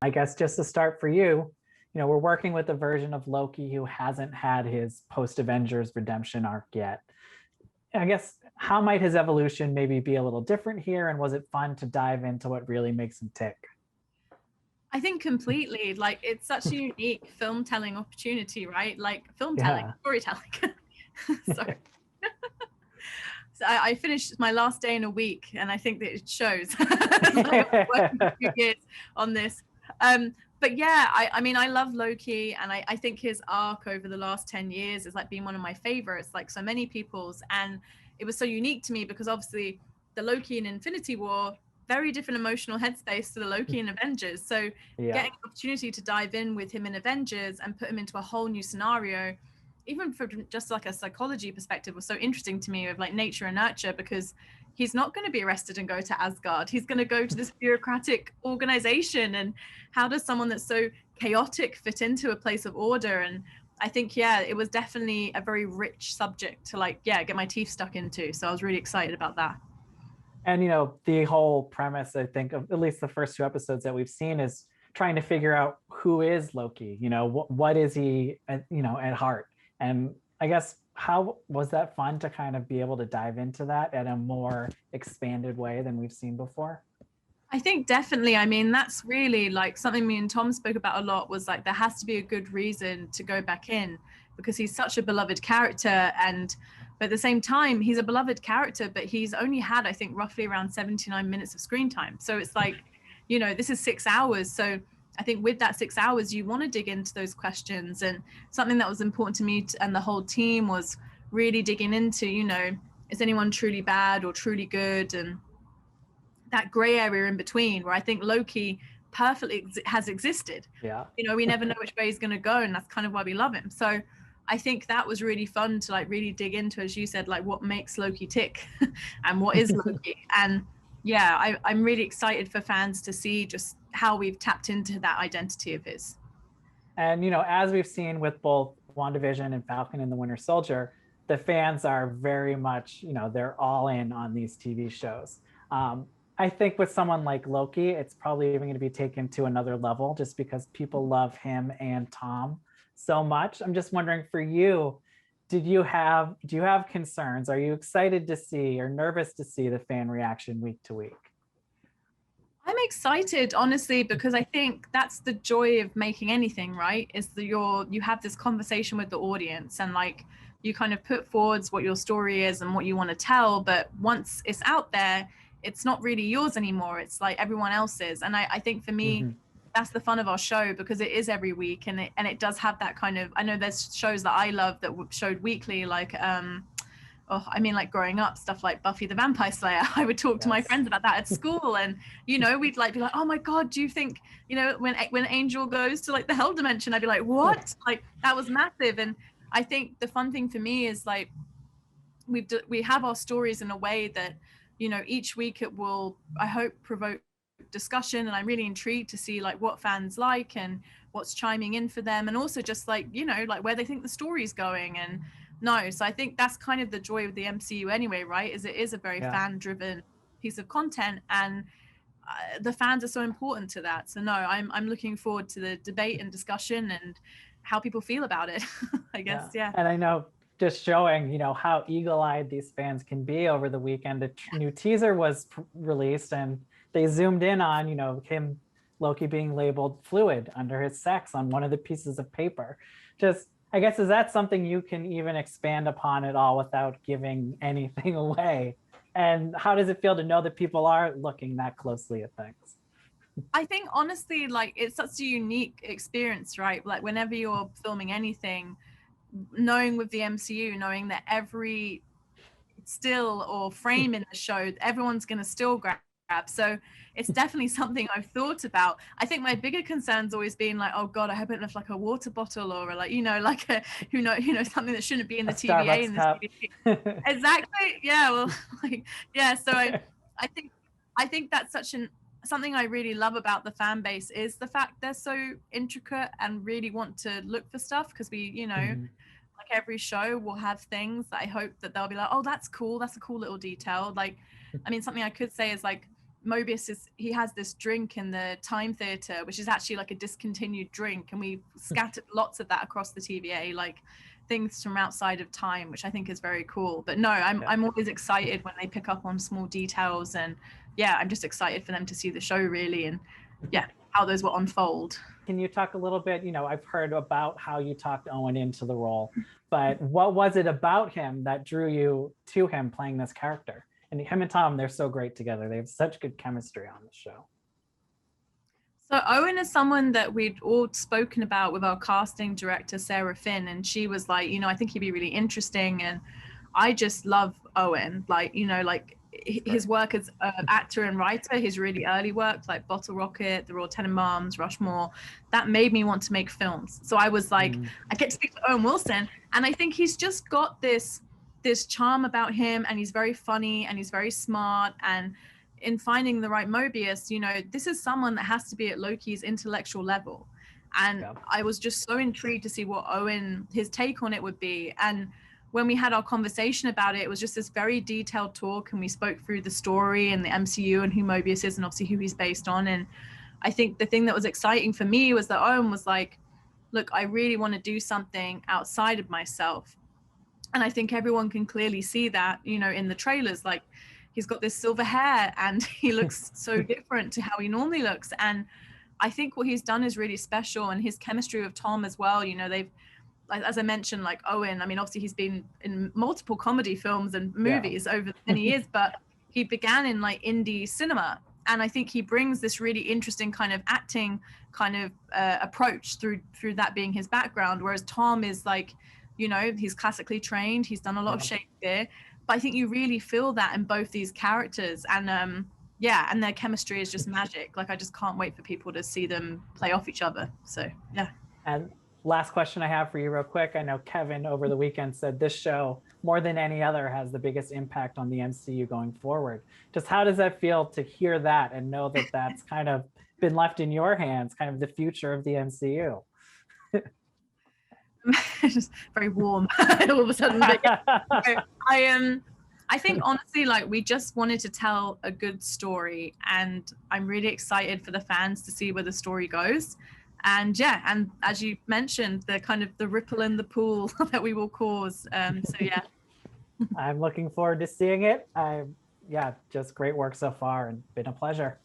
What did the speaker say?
I guess just to start for you, we're working with a version of Loki who hasn't had his post-Avengers redemption arc yet. I guess how might his evolution maybe be a little different here? And was it fun to dive into what really makes him tick? I think completely. Like, it's such a unique film telling opportunity, right? Like film telling, Yeah. storytelling. Sorry. So I finished my last day in a week, and I think that it shows. Like, I've worked for 2 years on this. But yeah, I mean, I love Loki, and I think his arc over the last 10 years has like been one of my favorites, like so many people's. And it was so unique to me because obviously the Loki in Infinity War, very different emotional headspace to the Loki in Avengers. So Yeah. getting an opportunity to dive in with him in Avengers and put him into a whole new scenario, even from just like a psychology perspective, was so interesting to me of like nature and nurture, because he's not going to be arrested and go to Asgard. He's going to go to this bureaucratic organization. And how does someone that's so chaotic fit into a place of order? And I think, yeah, it was definitely a very rich subject to like, yeah, get my teeth stuck into. So I was really excited about that. And the whole premise, I think, of at least the first two episodes that we've seen is trying to figure out who is Loki. What is he at heart? And I guess how was that fun to kind of be able to dive into that in a more expanded way than we've seen before? I think definitely. I mean, that's really like something me and Tom spoke about a lot, was like there has to be a good reason to go back in, because he's such a beloved character. But at the same time, he's a beloved character, but he's only had, I think, roughly around 79 minutes of screen time. So it's like, this is 6 hours. So I think with that 6 hours, you want to dig into those questions. And something that was important to me and the whole team was really digging into, is anyone truly bad or truly good? And that gray area in between, where I think Loki perfectly has existed. Yeah. We never know which way he's going to go, and that's kind of why we love him. So I think that was really fun to like really dig into, as you said, like what makes Loki tick and what is Loki. And yeah, I'm really excited for fans to see just how we've tapped into that identity of his. And as we've seen with both WandaVision and Falcon and the Winter Soldier, the fans are very much, they're all in on these TV shows. I think with someone like Loki, it's probably even going to be taken to another level just because people love him and Tom so much. I'm just wondering, for you, do you have concerns? Are you excited to see or nervous to see the fan reaction week to week? I'm excited, honestly, because I think that's the joy of making anything, right? Is that you have this conversation with the audience, and like you kind of put forwards what your story is and what you want to tell. But once it's out there, it's not really yours anymore. It's like everyone else's. And I think for me, that's the fun of our show, because it is every week, and it does have that kind of, I know there's shows that I love that showed weekly, like like growing up, stuff like Buffy the Vampire Slayer. I would talk to my friends about that at school, and we'd like be like, oh my god, do you think when Angel goes to like the hell dimension, I'd be like, what? Like that was massive. And I think the fun thing for me is like we have our stories in a way that each week it will, I hope, provoke discussion, and I'm really intrigued to see like what fans like and what's chiming in for them, and also just like like where they think the story's going. And so I think that's kind of the joy of the MCU anyway, right? Is it is a very fan driven piece of content, and the fans are so important to that. So I'm looking forward to the debate and discussion and how people feel about it. I guess. Yeah. And I know, just showing how eagle-eyed these fans can be, over the weekend a new teaser was released, and they zoomed in on him, Loki, being labeled fluid under his sex on one of the pieces of paper. Just, I guess, is that something you can even expand upon at all without giving anything away? And how does it feel to know that people are looking that closely at things? I think honestly, like, it's such a unique experience, right? Like whenever you're filming anything, knowing with the MCU, knowing that every still or frame in the show, everyone's going to still grab. So it's definitely something I've thought about. I think my bigger concern's always been like, oh god, I hope it looks like a water bottle, or like like a something that shouldn't be in the TVA in the CDP. Exactly. Yeah. Well, like, yeah. So I think that's something I really love about the fan base, is the fact they're so intricate and really want to look for stuff, because we like every show will have things that I hope that they'll be like, oh, that's cool, that's a cool little detail. Like, I mean, something I could say is like Mobius he has this drink in the Time Theater, which is actually like a discontinued drink, and we scattered lots of that across the TVA, like things from outside of time, which I think is very cool. But no, I'm always excited when they pick up on small details, and yeah, I'm just excited for them to see the show really, and yeah, how those will unfold. Can you talk a little bit, I've heard about how you talked Owen into the role, but what was it about him that drew you to him playing this character? And him and Tom, they're so great together. They have such good chemistry on the show. So Owen is someone that we'd all spoken about with our casting director, Sarah Finn, and she was like, I think he'd be really interesting. And I just love Owen, like, his work as an actor and writer, his really early work, like Bottle Rocket, The Royal Tenenbaums, Rushmore, that made me want to make films. So I was like, I get to speak to Owen Wilson, and I think he's just got this charm about him, and he's very funny and he's very smart, and in finding the right Mobius, this is someone that has to be at Loki's intellectual level, and I was just so intrigued to see what his take on it would be. And when we had our conversation about it, it was just this very detailed talk, and we spoke through the story and the MCU and who Mobius is and obviously who he's based on. And I think the thing that was exciting for me was that Owen was like, look, I really want to do something outside of myself. And I think everyone can clearly see that, in the trailers, like he's got this silver hair and he looks so different to how he normally looks. And I think what he's done is really special, and his chemistry with Tom as well. They've, as I mentioned, like Owen, I mean, obviously he's been in multiple comedy films and movies over many years, but he began in like indie cinema. And I think he brings this really interesting kind of acting kind of approach through that being his background. Whereas Tom is like, he's classically trained, he's done a lot of Shakespeare, but I think you really feel that in both these characters. And and their chemistry is just magic. Like I just can't wait for people to see them play off each other. So yeah. And last question I have for you real quick. I know Kevin over the weekend said this show, more than any other, has the biggest impact on the MCU going forward. Just how does that feel to hear that and know that that's kind of been left in your hands, kind of the future of the MCU? Just very warm all of a sudden. I think honestly, like we just wanted to tell a good story, and I'm really excited for the fans to see where the story goes. And and as you mentioned, the kind of the ripple in the pool that we will cause. So yeah. I'm looking forward to seeing it. Just great work so far and been a pleasure.